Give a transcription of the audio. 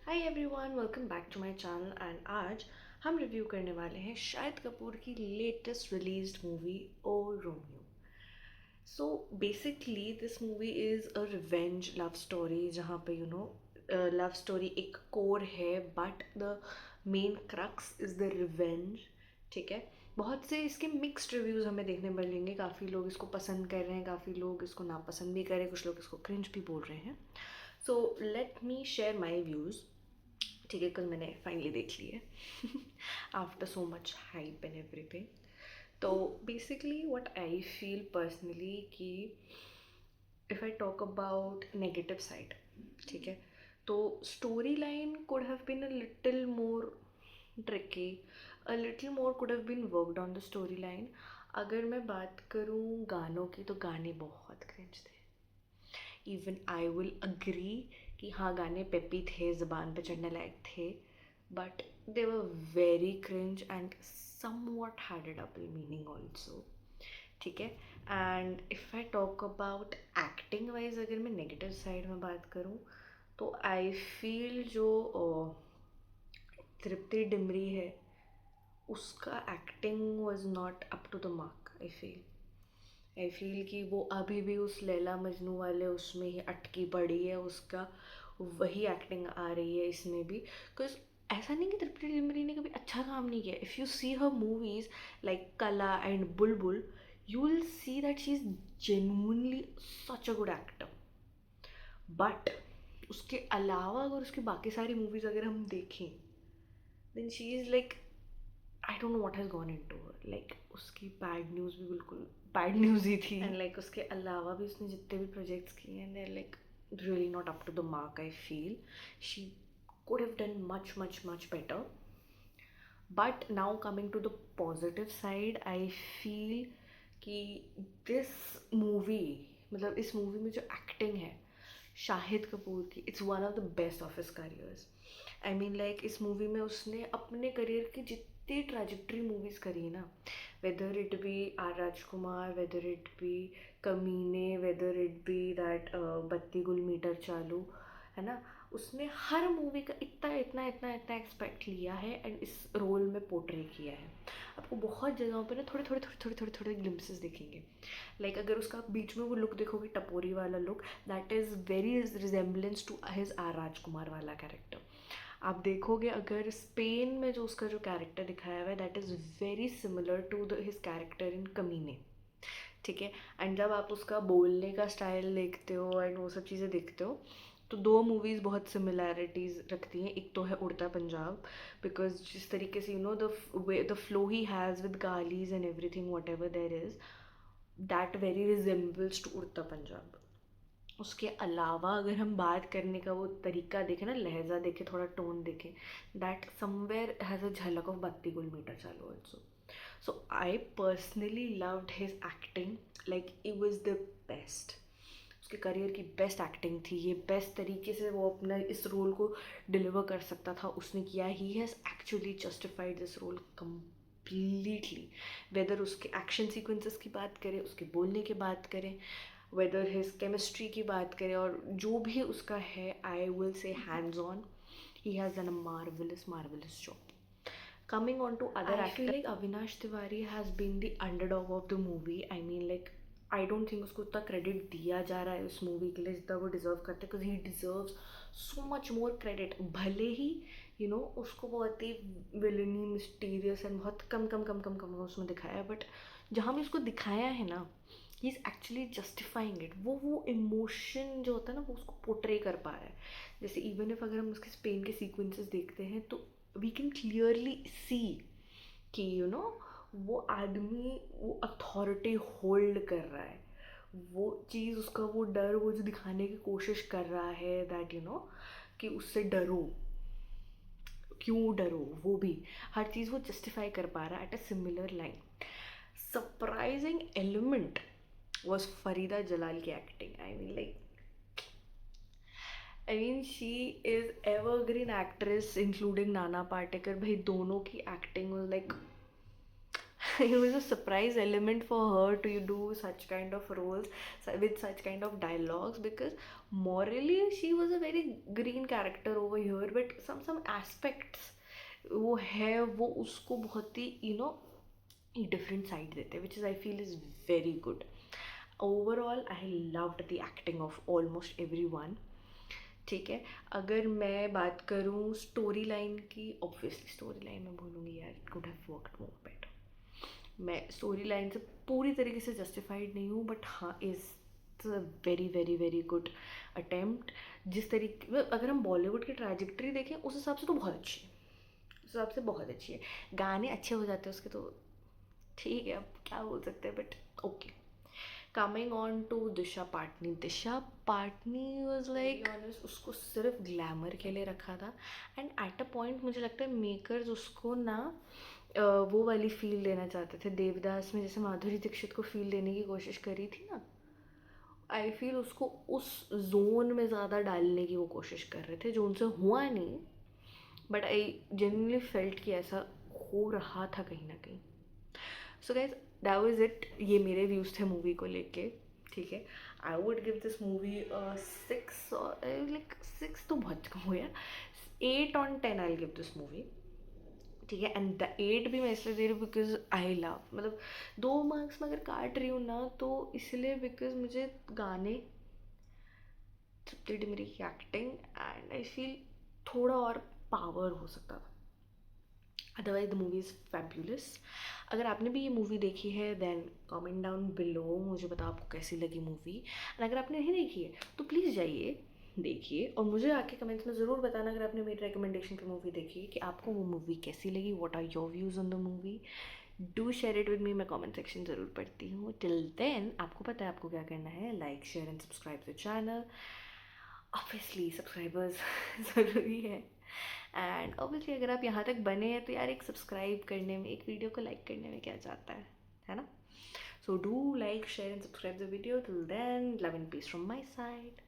Hi everyone, welcome back to my channel. And आज हम review करने वाले हैं शाहिद कपूर की latest released movie O Romeo. So basically this movie is a revenge love story, जहाँ पे लव स्टोरी एक कोर है, but the main crux is the revenge. ठीक है। बहुत से इसके मिक्स्ड रिव्यूज़ हमें देखने मिलेंगे। काफ़ी लोग इसको पसंद कर रहे हैं, काफ़ी लोग इसको नापसंद भी कर रहे हैं, कुछ लोग इसको क्रिंज भी बोल रहे हैं। So let me share my views. ठीक है, कल मैंने फाइनली देख ली है after so much hype and everything. तो basically what I feel personally कि if I talk about negative side, ठीक है, तो story line could have been a little more tricky, a little more could have been worked on the story line. अगर मैं बात करूँ गानों की, तो गाने बहुत क्रिंज थे। इवन आई विल अग्री कि हाँ, गाने पेपी थे, ज़बान पे चढ़ने लायक थे, but they were very cringe and somewhat had a double meaning also। ठीक है। And if I talk about acting wise, अगर मैं नेगेटिव साइड में बात करूँ, तो आई फील जो तृप्ति डिमरी है, उसका acting was not up to the mark. I feel कि वो अभी भी उस लैला मजनू वाले उसमें ही अटकी पड़ी है, उसका वही एक्टिंग आ रही है इसमें भी। बिकॉज ऐसा नहीं कि तृप्ति डिमरी ने कभी अच्छा काम नहीं किया। If you see her movies like Kala and Bulbbul, you will see that she is genuinely such a good actor. But उसके अलावा अगर उसकी बाकी सारी मूवीज़ अगर हम देखें, then she is like, I don't know what has gone into her. Like उसकी बैड न्यूज़ भी बिल्कुल बैड न्यूज़ ही थी, एंड लाइक उसके अलावा भी उसने जितने भी प्रोजेक्ट्स किए हैं, they like really not up to the mark। I feel she could have done much better। but now coming to the positive side, I feel कि this movie, मतलब इस मूवी में जो एक्टिंग है शाहिद कपूर की, it's one of the best of his careers. I mean like इस movie में उसने अपने करियर की जितनी ट्रेजेक्ट्री मूवीज़ करी है ना, whether it be R Rajkumar, whether it be Kaminey, whether it be that Batti Gul metre चालू, है ना, उसने हर मूवी का इतना इतना इतना इतना एक्सपेक्ट लिया है एंड इस रोल में पोर्ट्रे किया है। आपको बहुत जगहों पे ना थोड़े थोड़े थोड़े थोड़े थोड़े थोड़े ग्लिम्पसेस दिखेंगे। लाइक अगर उसका बीच में वो लुक देखोगे, टपोरी वाला look, that is very resemblance to his R Rajkumar वाला कैरेक्टर। आप देखोगे अगर स्पेन में जो उसका जो कैरेक्टर दिखाया हुआ है, that is very similar to the his character in Kaminey. ठीक है। एंड जब आप उसका बोलने का स्टाइल देखते हो एंड वो सब चीज़ें देखते हो, तो दो मूवीज़ बहुत सिमिलैरिटीज़ रखती हैं। एक तो है उड़ता पंजाब, बिकॉज जिस तरीके से the flow he has with गालीज and everything whatever there is, that very resembles to Udta Punjab. उसके अलावा अगर हम बात करने का वो तरीका देखें ना, लहजा देखें, थोड़ा टोन देखें, दैट समवेयर हैज़ अ झलक ऑफ बत्ती गुल मीटर चालू also. So I personally loved his acting, like it was the best. उसके करियर की बेस्ट एक्टिंग थी ये। बेस्ट तरीके से वो अपना इस रोल को डिलीवर कर सकता था, उसने किया। He has actually justified this role completely. Whether उसके एक्शन सीक्वेंसेस की बात करें, उसके बोलने की बात करें, वेदर हिज केमिस्ट्री की बात करें, और जो भी उसका है, I will say hands on, he has done a marvellous job. Coming on to other actors, I feel like Avinash Tiwari has been the underdog of the movie। I mean like I don't think उसको उतना credit दिया जा रहा है उस movie के लिए जितना वो डिज़र्व करते हैं, because he deserves so much more credit. भले ही उसको बहुत ही विलनी, मिस्टीरियस एंड बहुत कम उसमें दिखाया है, बट जहाँ भी उसको दिखाया है ना, he is actually justifying it. वो इमोशन जो होता है ना, वो उसको पोर्ट्रे कर पा रहा है। जैसे इवन इफ अगर हम उसके स्पेन के सीक्वेंसेस देखते हैं, तो वी कैन क्लियरली सी कि वो आदमी वो अथॉरिटी होल्ड कर रहा है। वो चीज़, उसका वो डर, वो जो दिखाने की कोशिश कर रहा है, दैट कि उससे डरो, क्यों डरो, वो भी हर चीज़ वो जस्टिफाई कर पा रहा है at a similar line. Surprising element was Farida Jalal की acting. I mean she is evergreen actress, including Nana Patekar. भाई दोनों की acting was like it was a surprise element for her to do such kind of roles with such kind of dialogues, because morally she was a very green character over here, but some aspects वो है वो उसको बहुत ही different side देते हैं, which is I feel is very good. Overall I loved the acting of almost every one. ठीक है, अगर मैं बात करूँ स्टोरी लाइन की, ऑब्वियसली स्टोरी लाइन मैं बोलूँगी यार it could have worked more better. मैं स्टोरी लाइन से पूरी तरीके से जस्टिफाइड नहीं हूँ, बट हाँ is very very very good attempt. जिस तरीके अगर हम बॉलीवुड की ट्रैजेक्टरी देखें उस हिसाब से तो बहुत अच्छी है, उस हिसाब से बहुत अच्छी है. गाने अच्छे हो जाते हैं उसके तो ठीक है, अब क्या बोल सकते हैं, but okay. Coming on to Disha Patani. Disha Patani was like honest, उसको सिर्फ ग्लैमर के लिए रखा था. एंड एट अ पॉइंट मुझे लगता है मेकर्स उसको ना वो वाली फील देना चाहते थे. देवदास में जैसे माधुरी दीक्षित को फील देने की कोशिश करी थी ना, आई फील उसको उस जोन में ज़्यादा डालने की वो कोशिश कर रहे थे, जो उनसे हुआ नहीं. बट आई जेन्युइनली फेल्ट कि ऐसा हो रहा था कहीं ना कहीं. So guys that was it. ये मेरे व्यूज़ थे मूवी को लेके. ठीक है, I would give this movie 6, like 6 तो बहुत कम हो यार, 8/10 आई गिव दिस मूवी. ठीक है, एंड द 8 भी मैं इसलिए दे रही हूँ बिकॉज आई लव, मतलब 2 मार्क्स में अगर काट रही हूँ ना तो इसलिए बिकॉज मुझे गाने, सबसे मेरी एक्टिंग, एंड आई फील थोड़ा और पावर हो सकता था. Otherwise the movie is fabulous. अगर आपने भी ये मूवी देखी है देन कमेंट डाउन बिलो, मुझे बताओ आपको कैसी लगी मूवी. एंड अगर आपने नहीं देखी है तो प्लीज़ जाइए देखिए, और मुझे आके कमेंट्स में ज़रूर बताना अगर आपने मेरी रिकमेंडेशन पे मूवी देखी है कि आपको वो मूवी कैसी लगी. What are your views on the movie. Do share it with me, मैं कमेंट सेक्शन ज़रूर पढ़ती हूँ. टिल देन आपको पता है आपको क्या करना है, like share and subscribe the channel. Obviously subscribers ज़रूरी है. एंड ऑब्वियसली अगर आप यहाँ तक बने हैं तो यार एक सब्सक्राइब करने में, एक वीडियो को लाइक करने में क्या जाता है ना. So do like share and subscribe the video. Till then love and peace from my side.